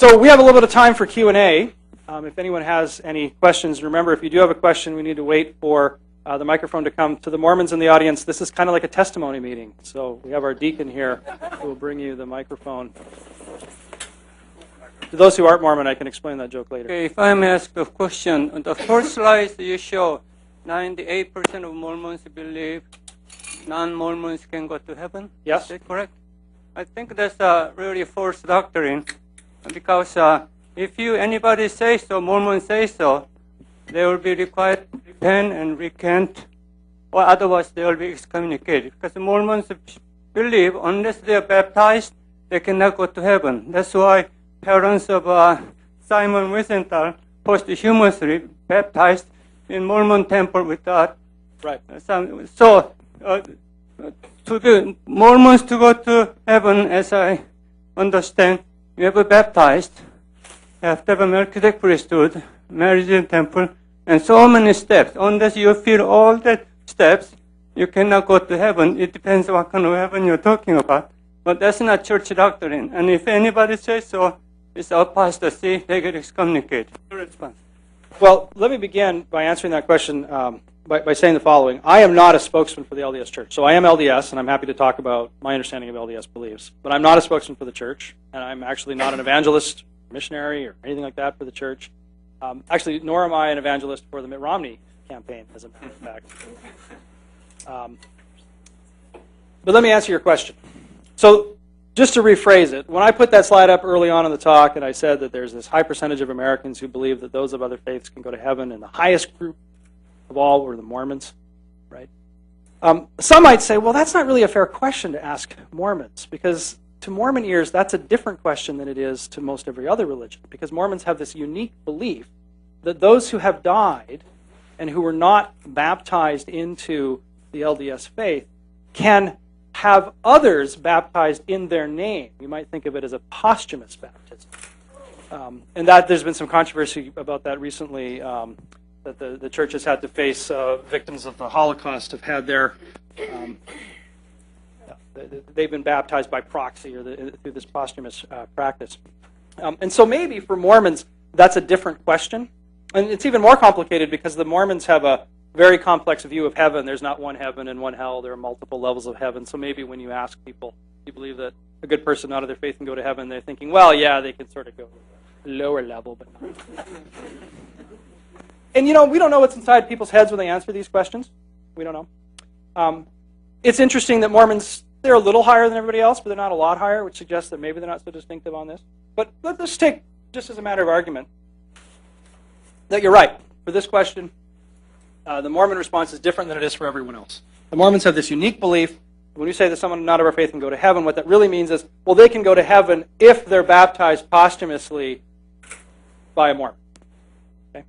So we have a little bit of time for Q&A. If anyone has any questions, remember, if you do have a question, we need to wait for the microphone to come. To the Mormons in the audience, this is kind of like a testimony meeting. So we have our deacon here who will bring you the microphone. To those who aren't Mormon, I can explain that joke later. Okay, if I may ask a question. On the first slide you show 98% of Mormons believe non-Mormons can go to heaven. Yes. Is that correct? I think that's a really false doctrine, because if anybody says so, Mormons say so, they will be required to repent and recant, or otherwise they will be excommunicated. Because the Mormons believe unless they are baptized, they cannot go to heaven. That's why parents of Simon Wiesenthal posthumously baptized in Mormon temple with that. Right. So, to the Mormons to go to heaven, as I understand, you have a baptized, you have to have a Melchizedek priesthood, marriage in temple, and so many steps. Unless you fill all the steps, you cannot go to heaven. It depends on what kind of heaven you're talking about. But that's not church doctrine. And if anybody says so, it's apostasy, they get excommunicated. Your response. Well, let me begin by answering that question by saying the following. I am not a spokesman for the LDS Church. So I am LDS, and I'm happy to talk about my understanding of LDS beliefs. But I'm not a spokesman for the church, and I'm actually not an evangelist, missionary, or anything like that for the church. Actually, nor am I an evangelist for the Mitt Romney campaign, as a matter of fact. But let me answer your question. So just to rephrase it, when I put that slide up early on in the talk and I said that there's this high percentage of Americans who believe that those of other faiths can go to heaven, and the highest group of all were the Mormons, right? Some might say, well, that's not really a fair question to ask Mormons, because to Mormon ears, that's a different question than it is to most every other religion, because Mormons have this unique belief that those who have died and who were not baptized into the LDS faith can have others baptized in their name. You might think of it as a posthumous baptism. And that there's been some controversy about that recently, that the church has had to face victims of the Holocaust have had their, they've been baptized by proxy or through this posthumous practice. And so maybe for Mormons, that's a different question. And it's even more complicated because the Mormons have a very complex view of heaven. There's not one heaven and one hell. There are multiple levels of heaven. So maybe when you ask people, you believe that a good person out of their faith can go to heaven, they're thinking, well, yeah, they can sort of go to the lower level, but not. And, you know, we don't know what's inside people's heads when they answer these questions. We don't know. It's interesting that Mormons, they're a little higher than everybody else, but they're not a lot higher, which suggests that maybe they're not so distinctive on this. But let's take, just as a matter of argument, that you're right. For this question, the Mormon response is different than it is for everyone else. The Mormons have this unique belief. When you say that someone not of our faith can go to heaven, what that really means is, well, they can go to heaven if they're baptized posthumously by a Mormon. Okay?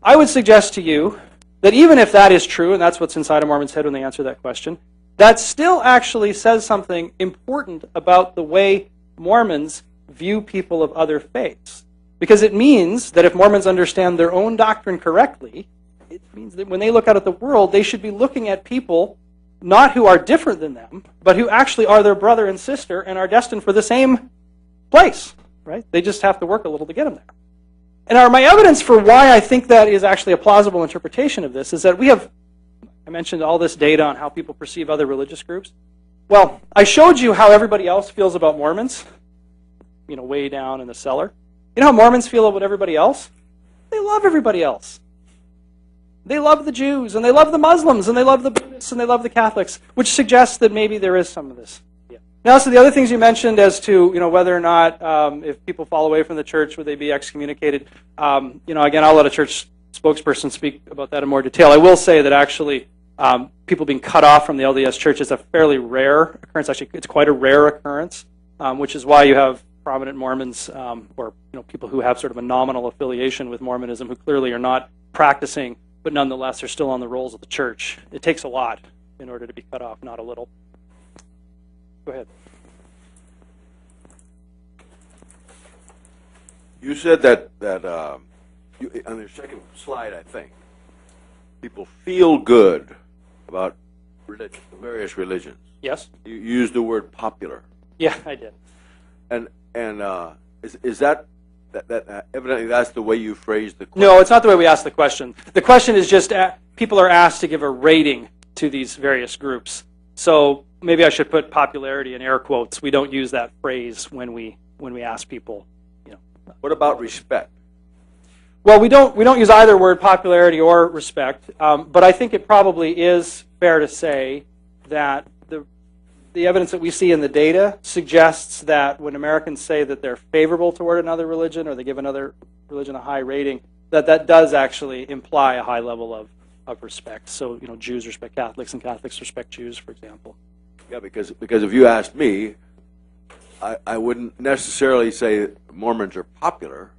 I would suggest to you that even if that is true, and that's what's inside a Mormon's head when they answer that question, that still actually says something important about the way Mormons view people of other faiths. Because it means that if Mormons understand their own doctrine correctly, it means that when they look out at the world, they should be looking at people not who are different than them, but who actually are their brother and sister and are destined for the same place, right? They just have to work a little to get them there. And my evidence for why I think that is actually a plausible interpretation of this is that I mentioned all this data on how people perceive other religious groups. Well, I showed you how everybody else feels about Mormons, you know, way down in the cellar. You know how Mormons feel about everybody else? They love everybody else. They love the Jews, and they love the Muslims, and they love the Buddhists, and they love the Catholics, which suggests that maybe there is some of this. Yeah. Now, so the other things you mentioned as to, you know, whether or not if people fall away from the church, would they be excommunicated? You know, again, I'll let a church spokesperson speak about that in more detail. I will say that actually people being cut off from the LDS church is a fairly rare occurrence. Actually, it's quite a rare occurrence, which is why you have prominent Mormons or people who have sort of a nominal affiliation with Mormonism who clearly are not practicing, but nonetheless are still on the rolls of the church. It takes a lot in order to be cut off, not a little. Go ahead. You said that on your second slide, I think, people feel good about various religions. Yes. You used the word popular. Yeah, I did. And is that evidently that's the way you phrased the question. No, it's not the way we ask the question. The question is just people are asked to give a rating to these various groups. So maybe I should put popularity in air quotes. We don't use that phrase when we ask people. What about respect? Well, we don't use either word, popularity or respect. But I think it probably is fair to say that the evidence that we see in the data suggests that when Americans say that they're favorable toward another religion or they give another religion a high rating, that does actually imply a high level of respect. So, Jews respect Catholics and Catholics respect Jews, for example. Yeah, because if you asked me, I wouldn't necessarily say Mormons are popular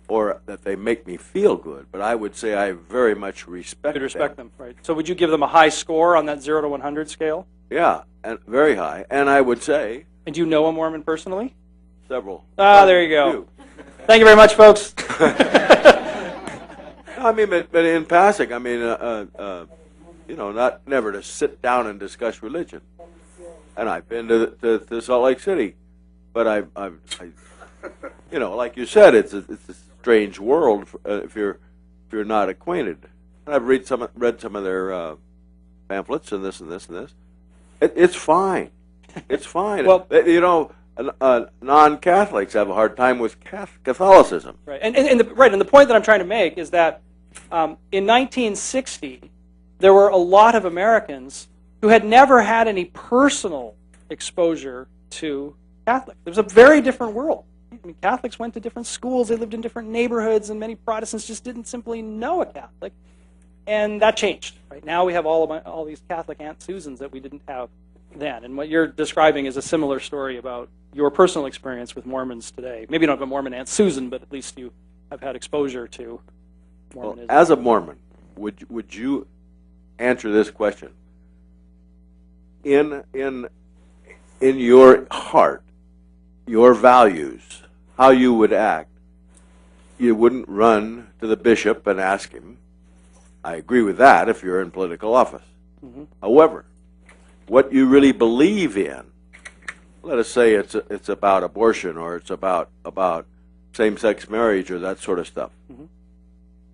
or that they make me feel good, but I would say I very much respect them. Right. So would you give them a high score on that 0 to 100 scale? Yeah, and very high. And I would say... And do you know a Mormon personally? Several. Ah, there you go. Thank you very much, folks. I mean, but in passing, I mean, never to sit down and discuss religion. And I've been to Salt Lake City, but I like you said, it's a strange world if you're not acquainted. And I've read some of their pamphlets and this and this and this. It's fine. It's fine. Well, non-Catholics have a hard time with Catholicism. Right, and the point that I'm trying to make is that in 1960 there were a lot of Americans who had never had any personal exposure to Catholics. It was a very different world. I mean, Catholics went to different schools, they lived in different neighborhoods, and many Protestants just didn't simply know a Catholic. And that changed. Right now we have all these Catholic Aunt Susans that we didn't have then. And what you're describing is a similar story about your personal experience with Mormons today. Maybe you don't have a Mormon Aunt Susan, but at least you have had exposure to Mormonism. Well, as a Mormon, would you answer this question? In your heart, your values, how you would act, you wouldn't run to the bishop and ask him. I agree with that if you're in political office. Mm-hmm. However, what you really believe in, let us say it's about abortion or it's about same-sex marriage or that sort of stuff. Mm-hmm.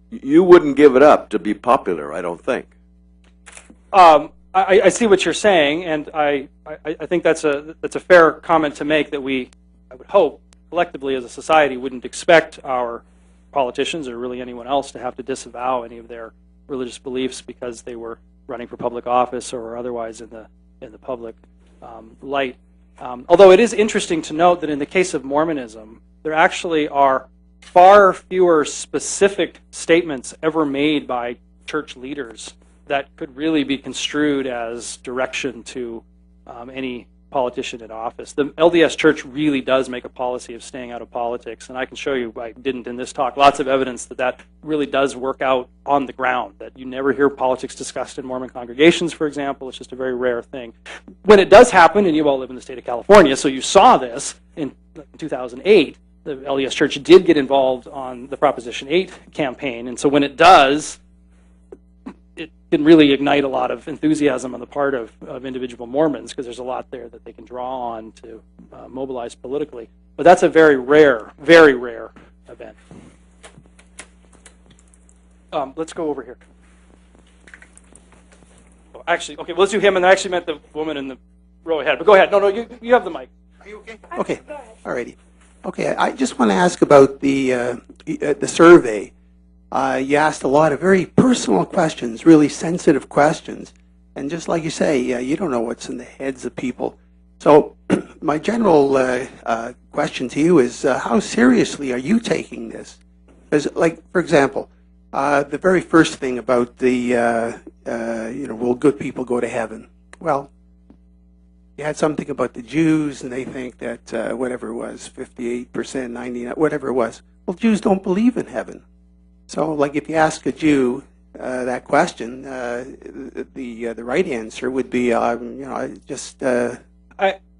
You wouldn't give it up to be popular, I don't think. I see what you're saying, and I think that's a fair comment to make, that I would hope, collectively as a society, wouldn't expect our politicians or really anyone else to have to disavow any of their religious beliefs because they were running for public office or otherwise in the public light. Although it is interesting to note that in the case of Mormonism, there actually are far fewer specific statements ever made by church leaders that could really be construed as direction to any politician in office. The LDS Church really does make a policy of staying out of politics, and I can show you, I didn't in this talk, lots of evidence that really does work out on the ground, that you never hear politics discussed in Mormon congregations, for example. It's just a very rare thing. When it does happen, and you all live in the state of California, so you saw this in 2008, the LDS Church did get involved on the Proposition 8 campaign, and so when it does, it can really ignite a lot of enthusiasm on the part of individual Mormons, because there's a lot there that they can draw on to mobilize politically. But that's a very rare event. Let's go over here. Oh, actually, okay, well, let's do him, and I actually meant the woman in the row ahead. But go ahead. No, you have the mic. Are you okay? Okay, all righty. Okay, I just want to ask about the survey. You asked a lot of very personal questions, really sensitive questions. And just like you say, you don't know what's in the heads of people. So my general question to you is, how seriously are you taking this? Because, like, for example, the very first thing about the, will good people go to heaven? Well, you had something about the Jews, and they think that whatever it was, 58%, 99%, whatever it was. Well, Jews don't believe in heaven. So, like, if you ask a Jew that question, the right answer would be, you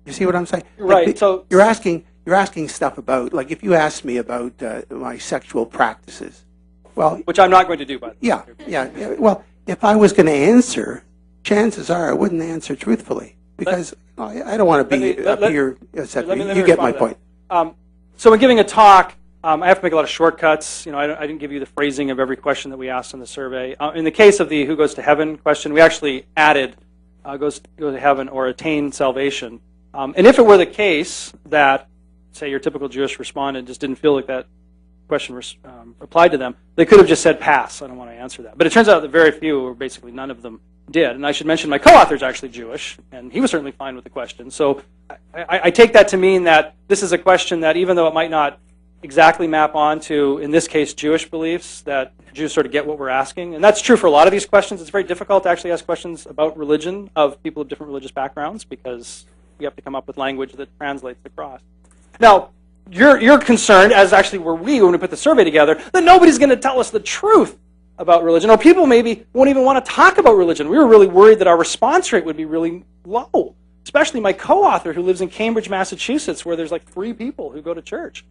see what I'm saying? Right. Like, so you're asking stuff about, like, if you asked me about my sexual practices, well, which I'm not going to do, by the way. Yeah. Well, if I was going to answer, chances are I wouldn't answer truthfully, because I don't want to be up here. You get my point. So in giving a talk, I have to make a lot of shortcuts. I didn't give you the phrasing of every question that we asked in the survey. In the case of the who goes to heaven question, we actually added goes to heaven or attain salvation. And if it were the case that, say, your typical Jewish respondent just didn't feel like that question applied to them, they could have just said pass. I don't want to answer that. But it turns out that very few, or basically none of them, did. And I should mention my co-author is actually Jewish, and he was certainly fine with the question. So I take that to mean that this is a question that, even though it might not exactly map onto, in this case, Jewish beliefs, that Jews sort of get what we're asking. And that's true for a lot of these questions. It's very difficult to actually ask questions about religion of people of different religious backgrounds because you have to come up with language that translates across. Now, you're concerned, as actually were we when we put the survey together, that nobody's going to tell us the truth about religion, or people maybe won't even want to talk about religion. We were really worried that our response rate would be really low, especially my co-author who lives in Cambridge, Massachusetts, where there's like 3 people who go to church.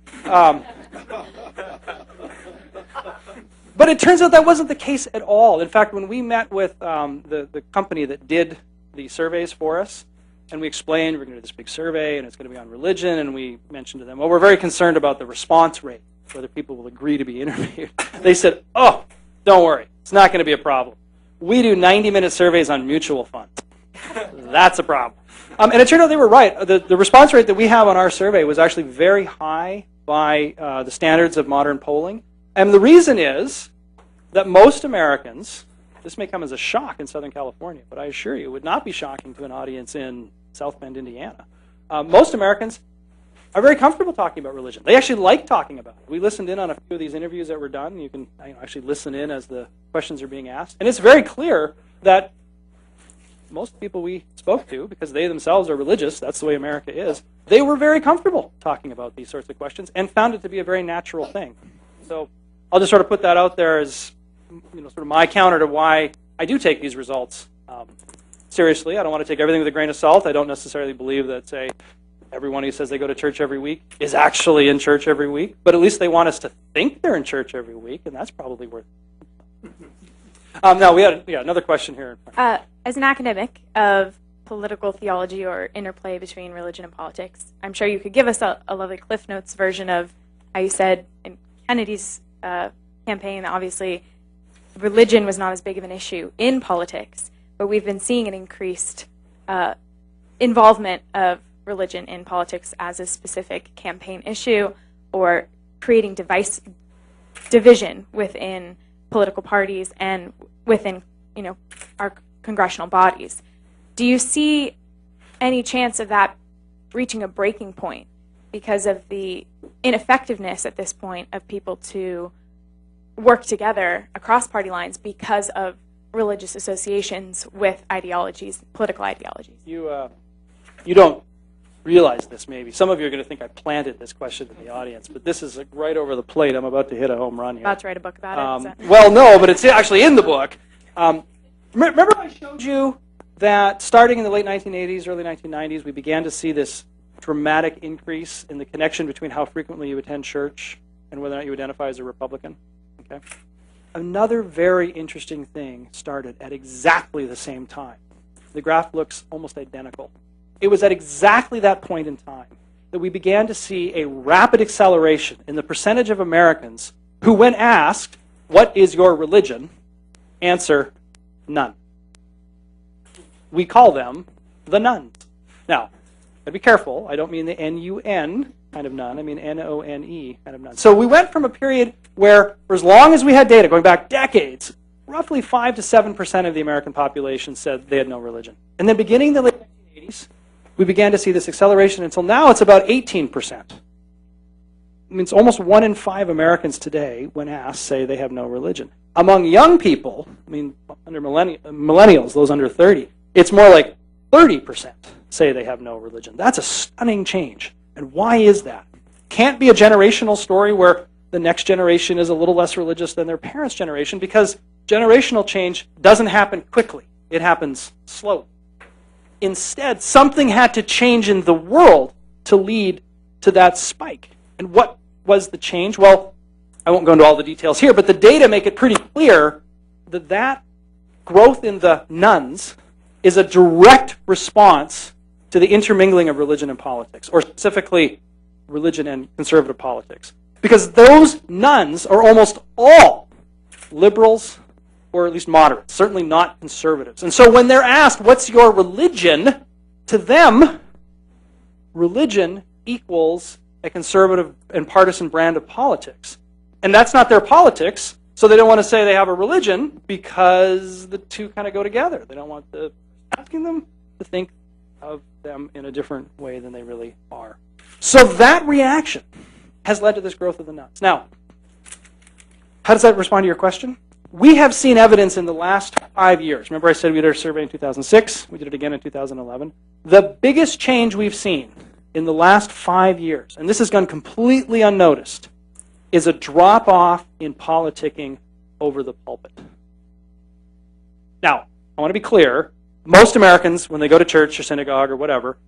But it turns out that wasn't the case at all. In fact, when we met with the company that did the surveys for us, and we explained we're going to do this big survey and it's going to be on religion, and we mentioned to them, well, we're very concerned about the response rate, whether people will agree to be interviewed. They said, oh, don't worry, it's not going to be a problem. We do 90-minute surveys on mutual funds. That's a problem. And it turned out they were right. The response rate that we have on our survey was actually very high by the standards of modern polling. And the reason is that most Americans, this may come as a shock in Southern California, but I assure you it would not be shocking to an audience in South Bend, Indiana. Most Americans are very comfortable talking about religion. They actually like talking about it. We listened in on a few of these interviews that were done. You can actually listen in as the questions are being asked. And it's very clear that most people we spoke to, because they themselves are religious, that's the way America is, they were very comfortable talking about these sorts of questions and found it to be a very natural thing. So I'll just sort of put that out there as sort of my counter to why I do take these results seriously. I don't want to take everything with a grain of salt. I don't necessarily believe that, say, everyone who says they go to church every week is actually in church every week, but at least they want us to think they're in church every week, and that's probably worth it. Now, we had another question here. As an academic of political theology or interplay between religion and politics, I'm sure you could give us a lovely Cliff Notes version of how you said in Kennedy's campaign that obviously religion was not as big of an issue in politics, but we've been seeing an increased involvement of religion in politics as a specific campaign issue, or creating division within political parties and within our congressional bodies. Do you see any chance of that reaching a breaking point because of the ineffectiveness at this point of people to work together across party lines because of religious associations with ideologies, political ideologies? You don't realize this, maybe. Some of you are going to think I planted this question in the audience, but this is right over the plate. I'm about to hit a home run here. About to write a book about it. Well, no, but it's actually in the book. Remember I showed you that starting in the late 1980s, early 1990s, we began to see this dramatic increase in the connection between how frequently you attend church and whether or not you identify as a Republican? Okay. Another very interesting thing started at exactly the same time. The graph looks almost identical. It was at exactly that point in time that we began to see a rapid acceleration in the percentage of Americans who, when asked, what is your religion, answer, none. We call them the nuns. Now, gotta be careful. I don't mean the N-U-N kind of none. I mean N-O-N-E kind of none. So we went from a period where, for as long as we had data, going back decades, roughly 5 to 7% of the American population said they had no religion. And then beginning in the late 1980s, we began to see this acceleration until now it's about 18%. I mean, it's almost 1 in 5 Americans today, when asked, say they have no religion. Among young people, I mean, under millennials, those under 30, it's more like 30% say they have no religion. That's a stunning change. And why is that? Can't be a generational story where the next generation is a little less religious than their parents' generation, because generational change doesn't happen quickly. It happens slowly. Instead, something had to change in the world to lead to that spike. And what was the change? Well, I won't go into all the details here, but the data make it pretty clear that that growth in the nuns is a direct response to the intermingling of religion and politics, or specifically religion and conservative politics. Because those nuns are almost all liberals or at least moderates, certainly not conservatives. And so when they're asked, what's your religion? To them, religion equals a conservative and partisan brand of politics. And that's not their politics, so they don't want to say they have a religion because the two kind of go together. They don't want asking them to think of them in a different way than they really are. So that reaction has led to this growth of the nuns. Now, how does that respond to your question? We have seen evidence in the last 5 years. Remember I said we did our survey in 2006. We did it again in 2011. The biggest change we've seen in the last 5 years, and this has gone completely unnoticed, is a drop-off in politicking over the pulpit. Now, I want to be clear. Most Americans, when they go to church or synagogue or whatever,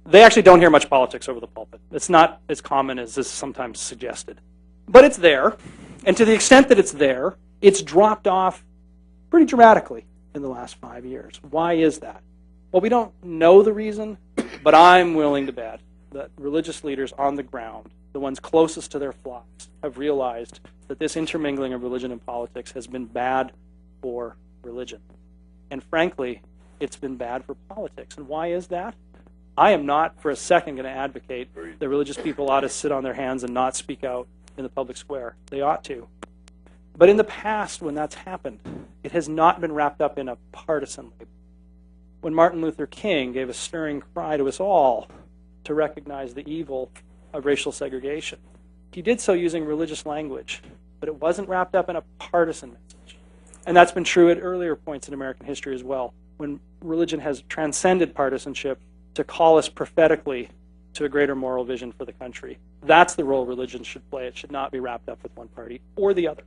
they actually don't hear much politics over the pulpit. It's not as common as is sometimes suggested. But it's there, and to the extent that it's there, it's dropped off pretty dramatically in the last 5 years. Why is that? Well, we don't know the reason, but I'm willing to bet that religious leaders on the ground, the ones closest to their flocks, have realized that this intermingling of religion and politics has been bad for religion. And frankly, it's been bad for politics. And why is that? I am not for a second going to advocate that religious people ought to sit on their hands and not speak out in the public square. They ought to. But in the past, when that's happened, it has not been wrapped up in a partisan label. When Martin Luther King gave a stirring cry to us all to recognize the evil of racial segregation, he did so using religious language, but it wasn't wrapped up in a partisan message. And that's been true at earlier points in American history as well, when religion has transcended partisanship to call us prophetically to a greater moral vision for the country. That's the role religion should play. It should not be wrapped up with one party or the other.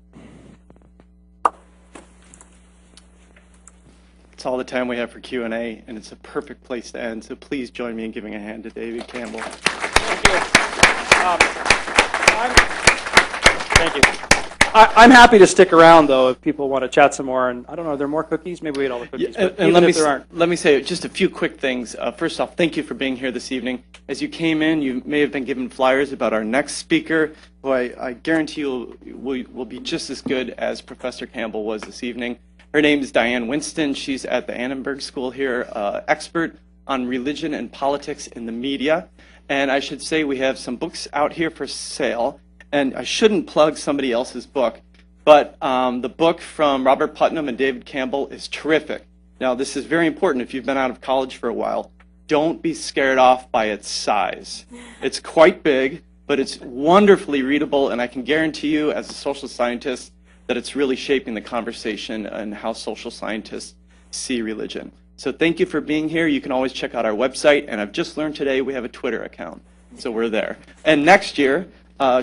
It's all the time we have for Q&A, and it's a perfect place to end. So please join me in giving a hand to David Campbell. Thank you. Thank you. I'm happy to stick around, though, if people want to chat some more. And I don't know, are there more cookies? Maybe we ate all the cookies. Yeah, but and let me say just a few quick things. First off, thank you for being here this evening. As you came in, you may have been given flyers about our next speaker, who I guarantee you will be just as good as Professor Campbell was this evening. Her name is Diane Winston. She's at the Annenberg School here, expert on religion and politics in the media. And I should say we have some books out here for sale. And I shouldn't plug somebody else's book, but the book from Robert Putnam and David Campbell is terrific. Now, this is very important if you've been out of college for a while. Don't be scared off by its size. It's quite big, but it's wonderfully readable, and I can guarantee you, as a social scientist, that it's really shaping the conversation and how social scientists see religion. So thank you for being here. You can always check out our website, and I've just learned today we have a Twitter account, so we're there. And next year,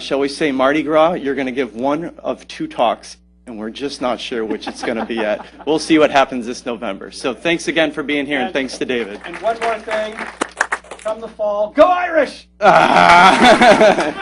shall we say Mardi Gras, you're going to give one of two talks, and we're just not sure which it's going to be yet. We'll see what happens this November. So thanks again for being here, and thanks to David. And one more thing, come the fall, go Irish! God.